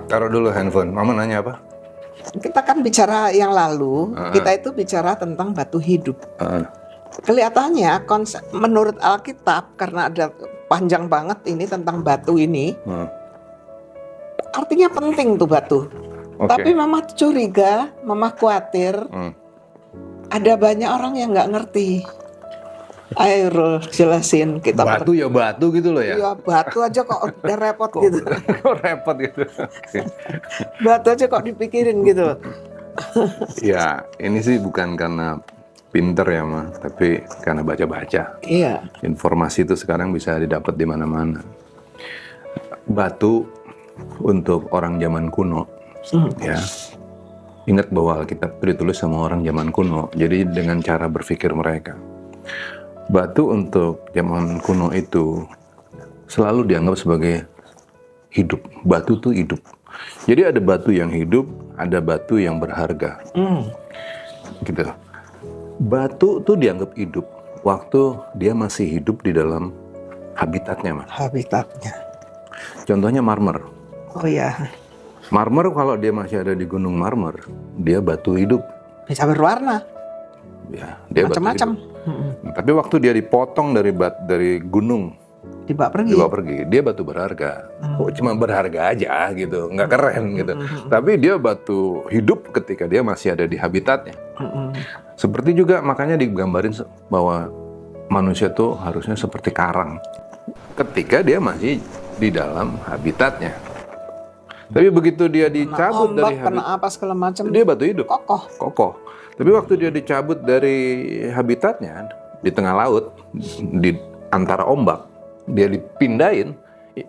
Taruh dulu handphone. Mama nanya apa? Kita kan bicara yang lalu, kita itu bicara tentang batu hidup. Kelihatannya konsep menurut Alkitab, karena ada panjang banget ini tentang batu ini, artinya penting tuh batu. Tapi Mama curiga, Mama khawatir ada banyak orang yang nggak ngerti. Ayo Rul, jelasin kita. Batu ya batu gitu loh ya. Iya, batu aja kok udah repot gitu. Kok repot gitu. Batu aja kok dipikirin gitu. Ya, ini sih bukan karena pinter ya, Ma, tapi karena baca-baca. Iya. Informasi itu sekarang bisa didapat di mana-mana. Batu untuk orang zaman kuno, ya. Ingat bahwa Alkitab itu ditulis sama orang zaman kuno. Jadi dengan cara berpikir mereka. Batu untuk zaman kuno itu selalu dianggap sebagai hidup. Batu itu hidup. Jadi ada batu yang hidup, ada batu yang berharga. Gitu. Batu itu dianggap hidup waktu dia masih hidup di dalam habitatnya, Mas. Habitatnya. Contohnya marmer. Oh ya. Marmer kalau dia masih ada di gunung marmer, dia batu hidup. Bisa berwarna. Ya, dia macam-macam. batu hidup. Tapi waktu dia dipotong dari gunung, dibawa pergi, dia batu berharga. Cuma berharga aja gitu, nggak keren gitu. Tapi dia batu hidup ketika dia masih ada di habitatnya. Seperti juga makanya digambarin bahwa manusia tuh harusnya seperti karang ketika dia masih di dalam habitatnya. Tapi begitu dia dicabut dari habitat, kena apa segala macam, dia batu hidup, kokoh. Tapi waktu dia dicabut dari habitatnya di tengah laut, di antara ombak, dia dipindahin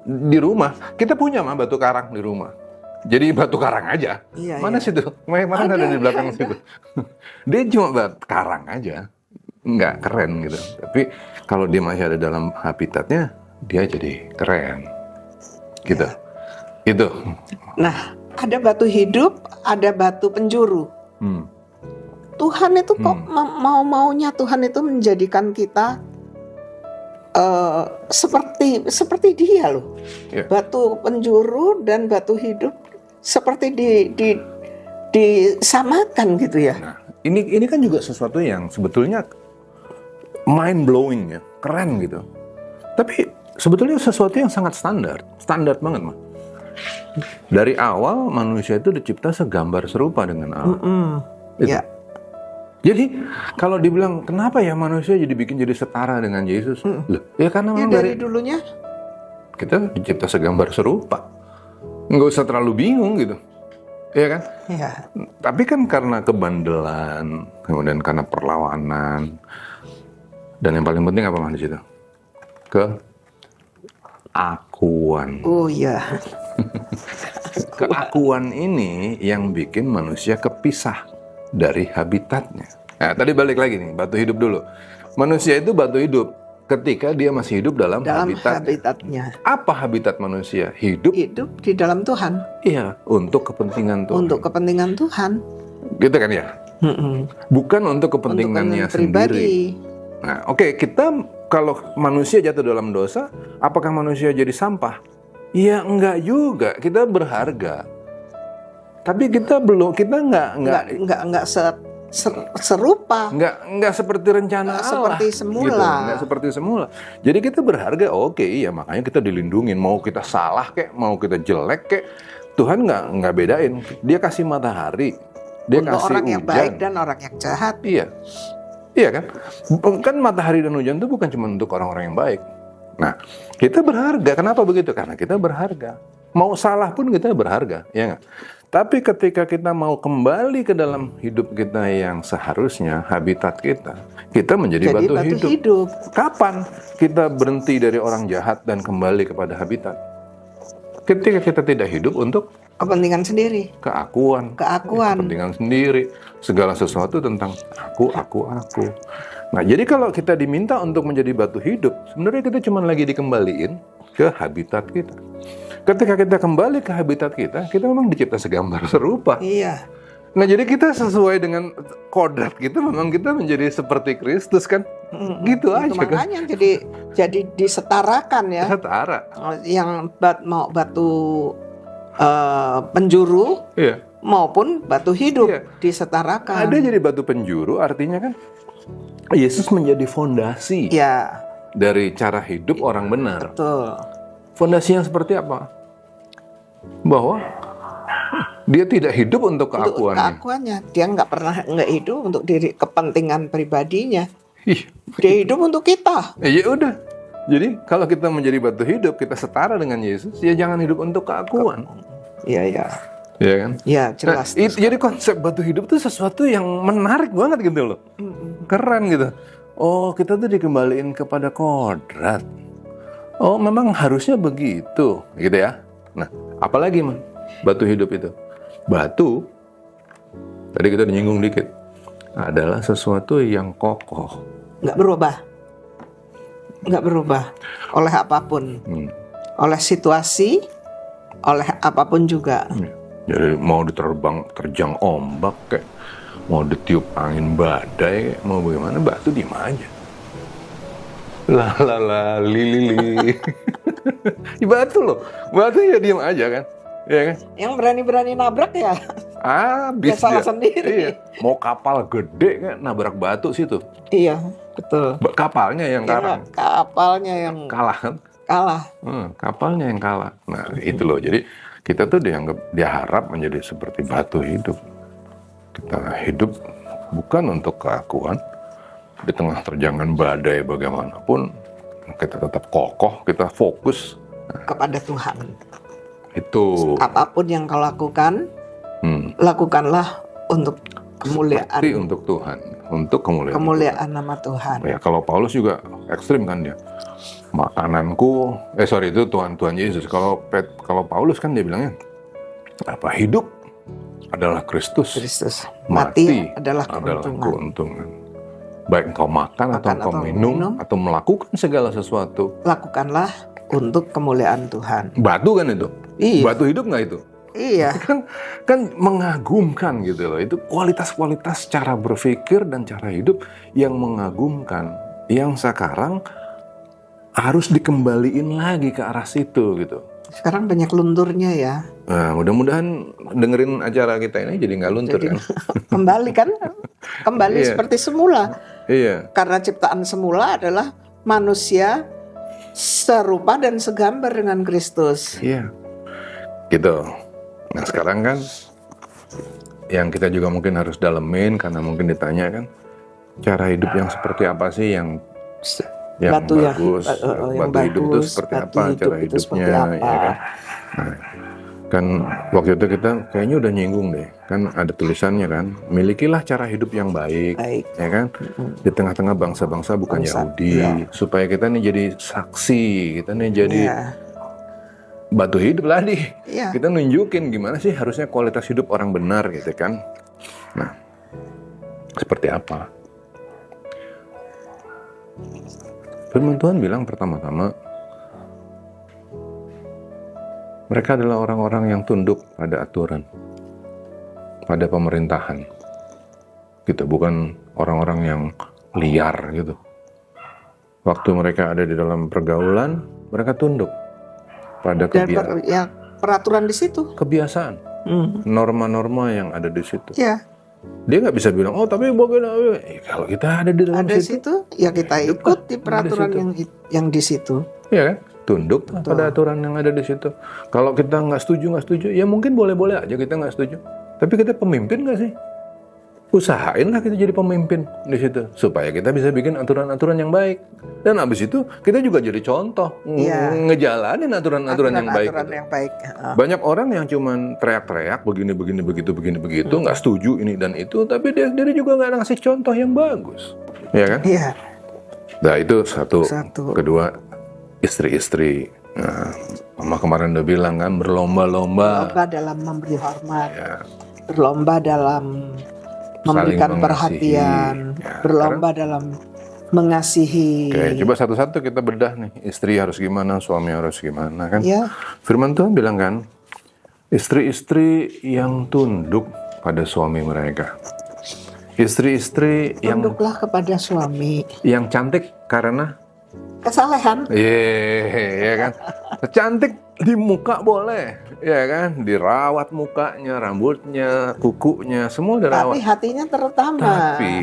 di rumah. Kita punya mah batu karang di rumah. Jadi batu karang aja. Iya, mana situ? Mana ada di belakang situ? Dia cuma batu karang aja, nggak keren gitu. Tapi kalau dia masih ada dalam habitatnya, dia jadi keren. Gitu. Itu. Nah, ada batu hidup, ada batu penjuru. Tuhan itu kok mau-maunya Tuhan itu menjadikan kita seperti dia loh. Yeah. Batu penjuru dan batu hidup seperti disamakan gitu ya. Nah, ini kan juga sesuatu yang sebetulnya mind blowing ya, keren gitu. Tapi sebetulnya sesuatu yang sangat standar banget, mah. Dari awal manusia itu dicipta segambar serupa dengan Allah. Ya. Jadi kalau dibilang kenapa ya manusia dibikin jadi setara dengan Yesus? Loh, ya karena memang dari dulunya kita dicipta segambar serupa. Nggak usah terlalu bingung gitu. Iya kan? Iya. Tapi kan karena kebandelan, kemudian karena perlawanan, dan yang paling penting apa mah di situ? Keakuan. Oh iya. Keakuan ini yang bikin manusia kepisah dari habitatnya. Nah, tadi balik lagi nih, batu hidup dulu. Manusia itu batu hidup ketika dia masih hidup dalam habitatnya. Apa habitat manusia? Hidup di dalam Tuhan. Iya, untuk kepentingan Tuhan. Untuk kepentingan Tuhan. Gitu kan ya? Bukan untuk kepentingannya sendiri. Nah, oke, kita kalau manusia jatuh dalam dosa, apakah manusia jadi sampah? Ya enggak juga, kita berharga. Tapi kita nggak serupa. Nggak seperti rencana Allah. Seperti semula. Gitu, nggak seperti semula. Jadi kita berharga, oke, iya makanya kita dilindungin. Mau kita salah kek, mau kita jelek kek, Tuhan nggak bedain. Dia kasih matahari, dia untuk kasih orang hujan. yang baik dan orang yang jahat. Iya kan? Kan matahari dan hujan itu bukan cuma untuk orang-orang yang baik. Nah, kita berharga. Kenapa begitu? Karena kita berharga. Mau salah pun kita berharga, ya nggak? Tapi ketika kita mau kembali ke dalam hidup kita yang seharusnya, habitat kita menjadi batu hidup. Kapan kita berhenti dari orang jahat dan kembali kepada habitat? Ketika kita tidak hidup untuk kepentingan sendiri, keakuan, kepentingan sendiri, segala sesuatu tentang aku. Nah, jadi kalau kita diminta untuk menjadi batu hidup, sebenarnya kita cuma lagi dikembaliin ke habitat kita. Ketika kita kembali ke habitat kita memang dicipta segambar serupa. Iya. Nah, jadi kita sesuai dengan kodrat kita, memang kita menjadi seperti Kristus kan? Gitu aja kan? Makanya jadi disetarakan ya. Setara. Yang mau batu penjuru Iya. maupun batu hidup Iya. disetarakan. Ada jadi batu penjuru, artinya kan Yesus menjadi fondasi Ya, dari cara hidup orang benar. betul. Fondasi yang seperti apa? Bahwa dia tidak hidup untuk Untuk keakuannya. keakuannya, dia nggak hidup untuk diri kepentingan pribadinya. Ih, Dia hidup untuk kita. ya udah. Jadi kalau kita menjadi batu hidup, kita setara dengan Yesus, ya jangan hidup untuk keakuan. Iya, ya, Iya kan? ya jelas. Nah, jadi konsep batu hidup itu sesuatu yang menarik banget gitu loh. Keren gitu. Oh, kita tuh dikembaliin kepada kodrat. Oh, memang harusnya begitu, gitu ya. Nah, apalagi man, batu hidup itu? Batu, tadi kita menyinggung dikit, adalah sesuatu yang kokoh. Nggak berubah oleh apapun, oleh situasi, oleh apapun juga. Jadi mau terjang ombak kayak, mau ditiup angin badai, mau bagaimana, batu diem aja. Li. Batu loh, batu ya diem aja kan, ya kan? Yang berani-berani nabrak ya, Habis ya salah dia. sendiri. Iya. Mau kapal gede kan nabrak batu situ. Iya, betul. Kapalnya yang Ya, karang. kapalnya yang Kalah kan? kalah. Kapalnya yang kalah. Nah, itu loh. Jadi kita tuh diharap menjadi seperti batu hidup. Kita hidup bukan untuk keakuan. Di tengah terjangan badai bagaimanapun, kita tetap kokoh, kita fokus. Kepada Tuhan. Itu. Apapun yang kau lakukan, lakukanlah untuk kemuliaan. Seperti untuk Tuhan, untuk kemuliaan. Kemuliaan nama Tuhan. Ya, kalau Paulus juga ekstrim kan dia. Makananku, itu Tuhan Yesus. Kalau Paulus kan dia bilangnya apa? Hidup adalah Kristus. Mati adalah keuntungan. keuntungan. Baik engkau makan atau engkau minum atau melakukan segala sesuatu, lakukanlah untuk kemuliaan Tuhan. Batu kan itu? Iya. Batu hidup nggak itu? Iya. Kan mengagumkan gitu loh. Itu kualitas-kualitas cara berpikir dan cara hidup yang mengagumkan, yang sekarang harus dikembaliin lagi ke arah situ gitu. Sekarang banyak lunturnya ya. Nah, mudah-mudahan dengerin acara kita ini jadi nggak luntur kan? Kembali Iya. seperti semula. Iya. Karena ciptaan semula adalah manusia serupa dan segambar dengan Kristus. Iya. Gitu. Nah sekarang kan yang kita juga mungkin harus dalemin karena mungkin ditanya kan, cara hidup yang seperti apa sih yang Batu yang bagus, batu hidup itu seperti batu apa hidup cara itu seperti hidupnya, apa. ya kan? Nah, kan waktu itu kita kayaknya udah nyinggung deh, kan ada tulisannya kan, milikilah cara hidup yang baik, ya kan? Di tengah-tengah bangsa-bangsa bukan Yahudi, supaya kita nih jadi saksi, kita nih jadi batu hidup tadi. Kita nunjukin gimana sih harusnya kualitas hidup orang benar gitu kan. Nah, seperti apa? Firman Tuhan bilang pertama-tama, mereka adalah orang-orang yang tunduk pada aturan, pada pemerintahan. Gitu, bukan orang-orang yang liar gitu. Waktu mereka ada di dalam pergaulan, mereka tunduk pada peraturan di situ. Kebiasaan, norma-norma yang ada di situ. Iya. Dia nggak bisa bilang, oh tapi bagaimana? Kalau kita ada di dalam situ, ya kita ikut di peraturan yang di situ. Iya kan? Tunduk pada aturan yang ada di situ. Kalau kita nggak setuju, ya mungkin boleh-boleh aja kita nggak setuju. Tapi kita pemimpin nggak sih? Usahainlah kita jadi pemimpin di situ supaya kita bisa bikin aturan-aturan yang baik. Dan abis itu kita juga jadi contoh ngejalanin aturan-aturan yang baik. Banyak orang yang cuman teriak-teriak begini begitu nggak setuju ini dan itu, tapi dia sendiri juga nggak ngasih contoh yang bagus, ya kan? Iya. Nah itu satu. Kedua, istri-istri. Nah, Mama kemarin udah bilang kan berlomba-lomba dalam memberi hormat, berlomba dalam memberikan perhatian, berlomba dalam mengasihi. Oke, coba satu-satu kita bedah nih. Istri harus gimana, suami harus gimana kan? Firman Tuhan bilang kan, istri-istri yang tunduk pada suami mereka. Istri-istri yang tunduklah kepada suami. Yang cantik karena kesalehan. ya kan? Cantik Di muka boleh, ya kan? Dirawat mukanya, rambutnya, kukunya, semua dirawat. Tapi hatinya terutama. Tapi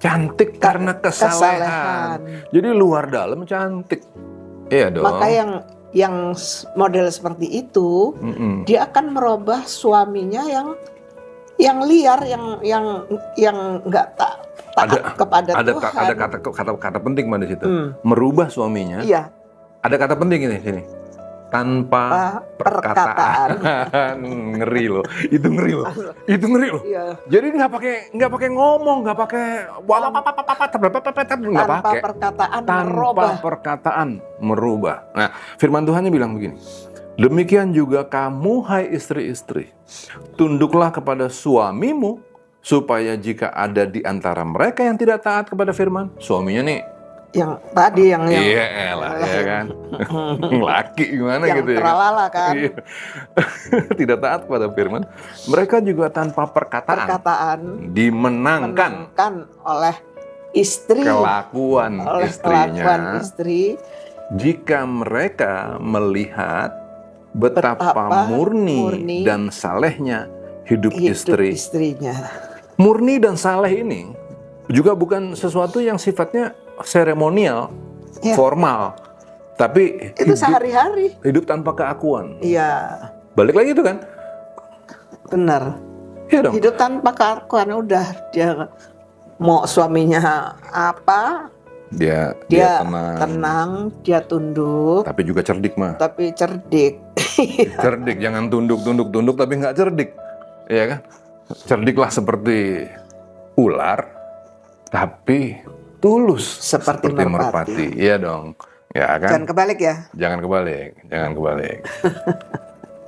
cantik karena kesalehan. Jadi luar dalam cantik. Iya dong. Maka yang model seperti itu, dia akan merubah suaminya yang liar, yang nggak taat kepada Tuhan. Ada kata penting pada situ. Merubah suaminya. Iya. Ada kata penting ini sini. Tanpa perkataan. Ngeri loh. Itu ngeri loh. Iya. Jadi nggak pakai ngomong, nggak pakai tanpa perkataan merubah. Nah, firman Tuhannya bilang begini. Demikian juga kamu, hai istri-istri, tunduklah kepada suamimu, supaya jika ada di antara mereka yang tidak taat kepada firman, suaminya nih yang tadi yang iya lah ya kan laki gimana yang gitu ya teralala kan iya. Tidak taat kepada firman, mereka juga tanpa perkataan dimenangkan oleh istri, kelakuan istrinya, istri, jika mereka melihat betapa murni dan salehnya hidup istrinya. Murni dan saleh ini juga bukan sesuatu yang sifatnya seremonial, formal, tapi itu sehari-hari. Hidup tanpa keakuan. Iya. Balik lagi itu kan? Benar. Iya dong. Hidup tanpa keakuan, udah dia mau suaminya apa? Dia tenang, dia tunduk. Tapi juga cerdik mah. Tapi cerdik. Cerdik, jangan tunduk tapi nggak cerdik, ya kan? Cerdiklah seperti ular, tapi tulus seperti merpati. Iya dong, ya kan? Jangan kebalik ya. Jangan kebalik.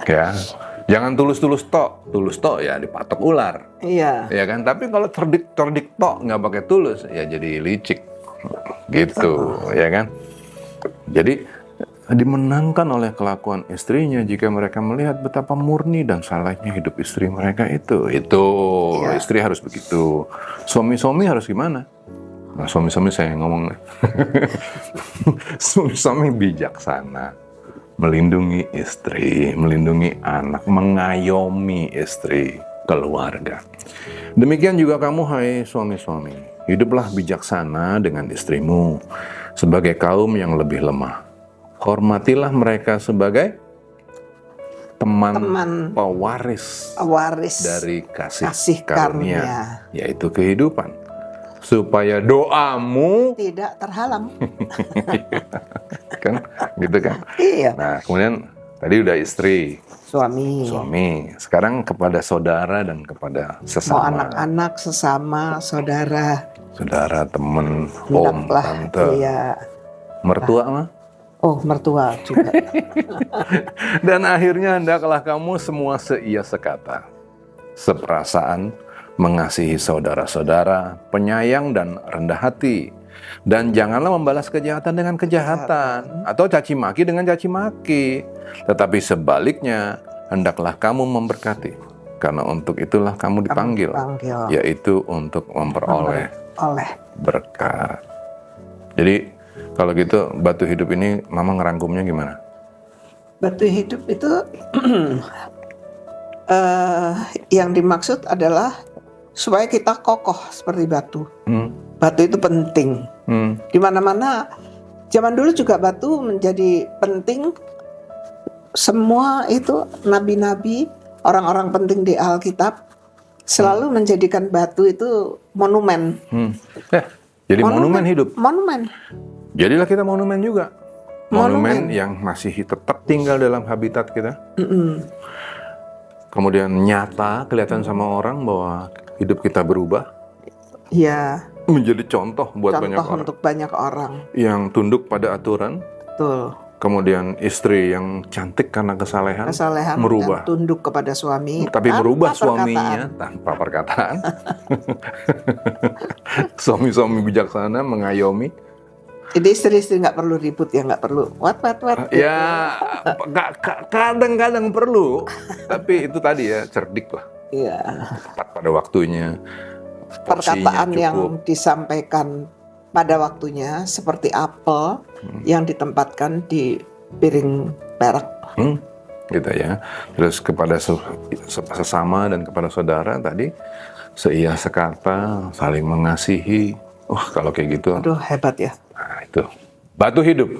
Ya, jangan tulus tok ya dipatok ular. Iya. Ya kan? Tapi kalau cerdik tok nggak pakai tulus, ya jadi licik, gitu, ya kan? Jadi dimenangkan oleh kelakuan istrinya jika mereka melihat betapa murni dan salehnya hidup istri mereka itu. Ya. Istri harus begitu. Suami-suami harus gimana? Nah, suami-suami saya ngomong. Suami-suami bijaksana, melindungi istri, melindungi anak, mengayomi istri, keluarga. Demikian juga kamu, hai suami-suami, hiduplah bijaksana dengan istrimu sebagai kaum yang lebih lemah. Hormatilah mereka sebagai teman pewaris dari kasih karunia, yaitu kehidupan, supaya doamu tidak terhalang. Kan, gitu kan? Iya. Nah, kemudian tadi udah istri, suami. Sekarang kepada saudara dan kepada sesama. Mau anak-anak, sesama, saudara, teman, om, tante, mertua mah. Oh, mertua juga. Dan akhirnya hendaklah kamu semua seia sekata, seperasaan, mengasihi saudara-saudara, penyayang dan rendah hati. Dan janganlah membalas kejahatan dengan kejahatan, atau caci maki dengan caci maki. Tetapi sebaliknya, hendaklah kamu memberkati, karena untuk itulah kamu dipanggil, yaitu untuk memperoleh berkat. Jadi kalau gitu batu hidup ini Mama ngerangkumnya gimana? Batu hidup itu yang dimaksud adalah supaya kita kokoh seperti batu. Batu itu penting. Di mana-mana zaman dulu juga batu menjadi penting. Semua itu nabi-nabi, orang-orang penting di Alkitab selalu menjadikan batu itu monumen. Jadi monumen hidup. Monumen. Jadilah kita monumen juga. Monumen yang masih tetap tinggal dalam habitat kita. Kemudian nyata kelihatan sama orang bahwa hidup kita berubah. Iya. Menjadi contoh buat banyak orang. Untuk banyak orang. Yang tunduk pada aturan. Betul. Kemudian istri yang cantik karena kesalehan merubah. Dan tunduk kepada suami. Tapi merubah suaminya tanpa perkataan. Suami-suami bijaksana mengayomi. Jadi istri-istri nggak perlu ribut ya, nggak perlu what. Ya, kadang-kadang perlu, tapi itu tadi ya cerdik lah. Iya. Tepat pada waktunya. Perkataan yang disampaikan pada waktunya seperti apel yang ditempatkan di piring perak. Gitu ya. Terus kepada sesama dan kepada saudara tadi seia sekata, saling mengasihi. Wah, kalau kayak gitu, Aduh, hebat ya. nah itu batu hidup.